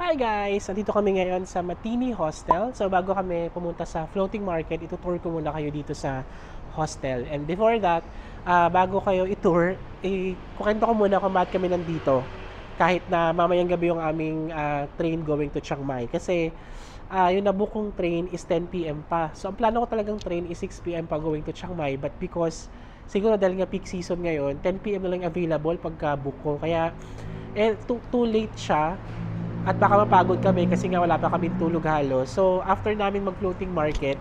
Hi guys! Nandito kami ngayon sa Matini Hostel. So bago kami pumunta sa floating market, itutour ko muna kayo dito sa hostel. And before that, bago kayo itour, kukwento ko muna kung bakit kami nandito. Kahit na mamayang gabi yung aming train going to Chiang Mai. Kasi yung nabook kong train is 10 p.m. pa. So ang plano ko talagang train is 6 p.m. pa going to Chiang Mai. But because siguro dahil nga peak season ngayon, 10 p.m. na lang available pagka book ko. Kaya too late siya. At baka mapagod kami kasi nga wala pa kami tulog halos. So, after namin mag-floating market,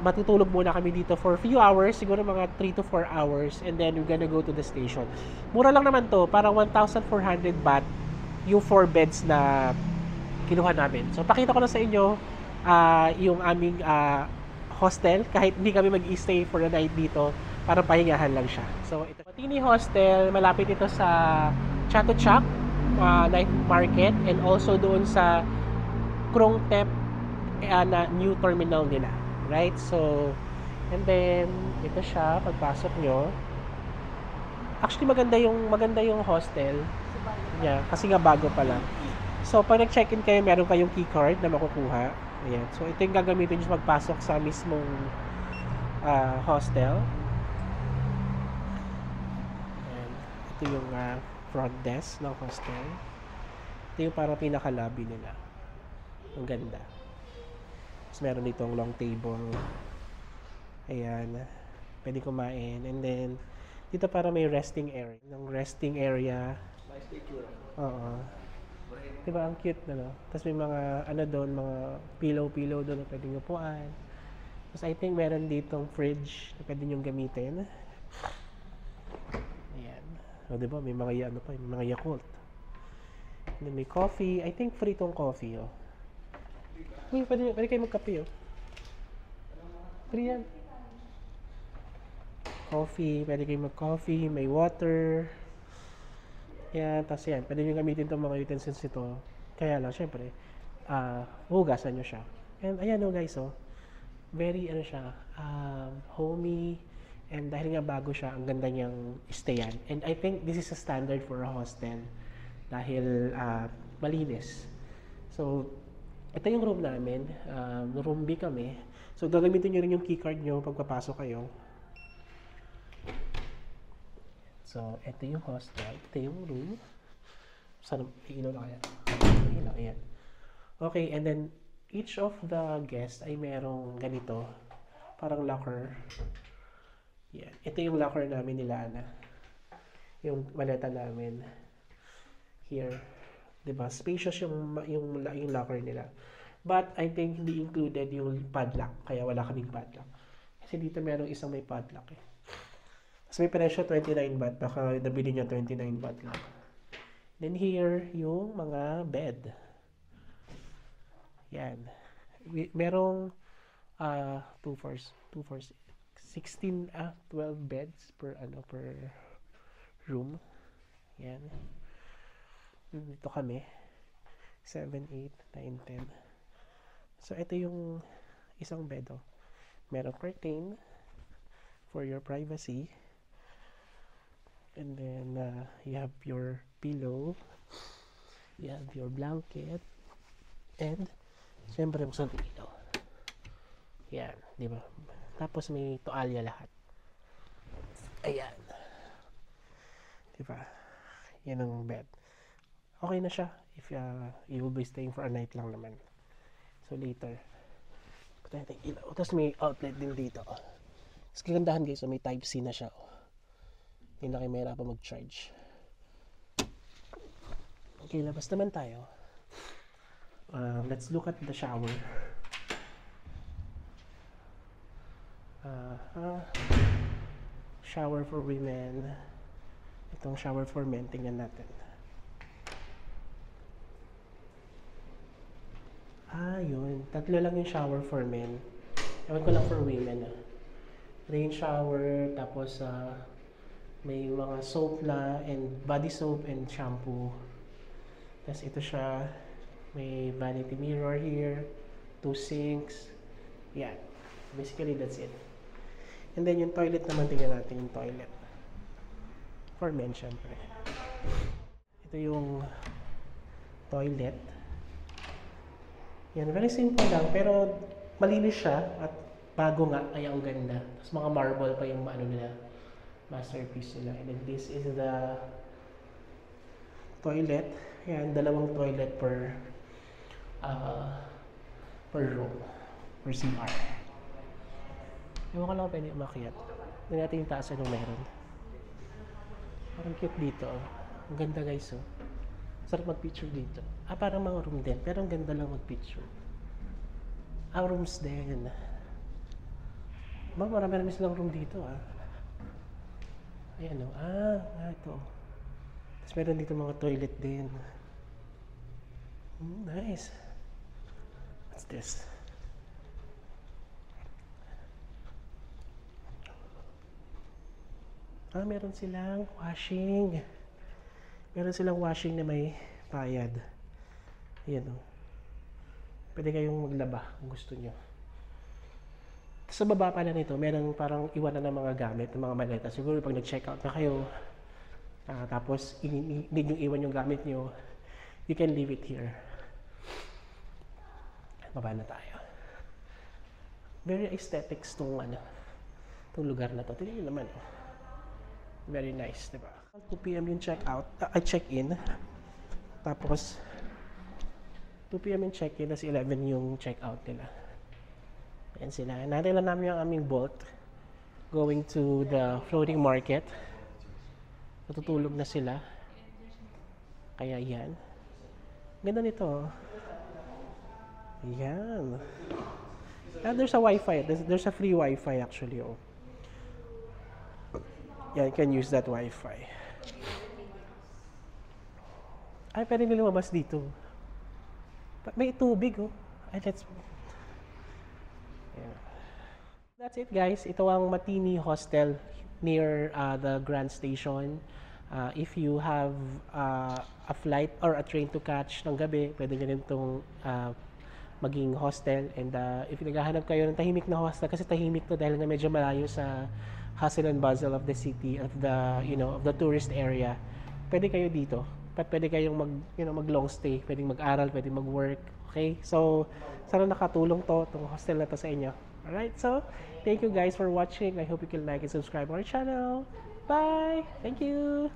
matutulog muna kami dito for a few hours, siguro mga 3 to 4 hours, and then we're gonna go to the station. Mura lang naman to, parang 1,400 baht yung 4 beds na kinuha namin. So, pakita ko na sa inyo yung aming hostel, kahit hindi kami mag-stay for a night dito, para pahingahan lang siya. So, ito. Matini Hostel, malapit ito sa Chatuchak night market, and also doon sa Krung Thep na new terminal nila, right? So, and then ito siya pagpasok nyo. Actually maganda yung hostel niya kasi nga bago pa lang. So, pag nag-check-in kayo, meron kayong key card na makukuha. Ayan. So, ito yung gagamitin nyo pagpasok sa mismong hostel. Ayan. Ito yung front desk ng hostel. Ito yung parang pinaka-lobby nila. Ang ganda. Tapos meron ditong long table. Ayan. Pwede kumain. And then, dito para may resting area. Yung resting area. Oo. Diba? Ang cute na, no? Tapos may mga, doon, mga pillow doon na pwede nyo upuan. Tapos I think meron ditong fridge na pwede nyo gamitin. Ayan. O, diba? May mga, may mga Yakult. And then may coffee. I think free tong coffee, oh. Uy, pwede kayo magkape, oh. Free yan. Coffee. Pwede kayo mag-coffee. May water. Yan. Tapos yan. Pwede nyo gamitin itong mga utensils ito. Kaya lang, syempre, hugasan nyo siya. And ayan, oh, guys, oh. Very, siya, homey. And dahil nga bago siya, ang ganda niyang stayan. And I think this is a standard for a hostel. Dahil malinis. So, ito yung room namin. Room B kami. So, gagamitin nyo rin yung keycard nyo pagpapasok kayo. So, ito yung hostel. Ito yung room. Sana, ilaw na kaya. Ilaw, ayan. Okay, and then, each of the guests ay merong ganito. Parang locker. Yan. Ito yung locker namin nila, Ana. Yung maleta namin. Here. Diba? Spacious yung locker nila. But, I think hindi included yung padlock. Kaya wala kaming padlock. Kasi dito merong isang may padlock, eh. Tapos may presyo 29 baht. Baka nabili niya 29 baht lang. Then here, yung mga bed. Yan. Merong 2 floors, 16, 12 beds per room. Yan. Dito kami. 7, 8, 9, 10. So, ito yung isang bed, oh. Merong curtain for your privacy. And then, you have your pillow. You have your blanket. And, siyempre, buksan ito ilaw. Yan, di ba? Tapos may toalya lahat. Ayan. Di ba? Yan ang bed. Okay na siya if you will be staying for a night lang naman. So later, patay natin ilaw. Tapos may outlet din dito. Tapos kagandahan guys, so may type C na siya. Hindi na kayo mahirapan mag-charge. Okay, labas naman tayo. Let's look at the shower. Shower for women. Itong shower for men, tingnan natin. Yun. Tatlo lang yung shower for men. Ewan ko lang for women. Rain shower, tapos may mga soap na, and body soap and shampoo. Tapos ito siya. May vanity mirror here. 2 sinks. Yan. Basically, that's it. And then yung toilet naman, tingnan natin yung toilet. For men, syempre. Ito yung toilet. Yan, very simple lang, pero malinis siya at bago nga, kaya ang ganda. Tapos mga marble pa yung ano nila, masterpiece nila. And then this is the toilet. Yan, dalawang toilet uh, per room, per CR. Ewan ko lang kung pwede umakyat. Tignan natin yung taas anong meron. Parang cute dito. Ang ganda guys, oh. Sarap mag-picture dito. Parang mga room din, pero ang ganda lang mag-picture. Rooms din. Marami silang room dito, ah. Ayan, oh. Ito. Tapos meron dito mga toilet din. Nice. What's this? Meron silang washing. Meron silang washing na may bayad. Ayan, oh. Pwede kayong maglaba kung gusto nyo. Sa baba pa na nito, meron parang iwanan ng mga gamit, ng mga maleta. Siguro pag nag-check out na kayo, tapos hindi nyo iwan yung gamit nyo, you can leave it here. Baba na tayo. Very aesthetics tong lugar na to. Tingnan nyo naman, oh. Very nice, diba? 2 p.m. yung check-in. Tapos 2 p.m. yung check-in, tapos 11 yung check-out nila. Ayan sila. Natin lang namin yung aming boat going to the floating market. Natutulog na sila. Kaya yan. Ganda nito. Yan. There's a wifi. There's a free wifi actually. Oh. Yeah, you can use that wifi. Pwede nila lumabas dito. May tubig, oh. Yeah. That's it, guys. Ito ang Matini Hostel near the Grand Station. If you have a flight or a train to catch ng gabi, pwede nyo rin itong maging hostel. And if naghahanap kayo ng tahimik na hostel, kasi tahimik to dahil nga medyo malayo sa hustle and bustle of the city, of the tourist area, pwede kayo dito. Pwede kayong mag long stay, pwedeng mag-aral, pwedeng mag-work. Okay? So, sana nakatulong itong hostel na to sa inyo. Alright? So, thank you guys for watching. I hope you can like and subscribe our channel. Bye! Thank you!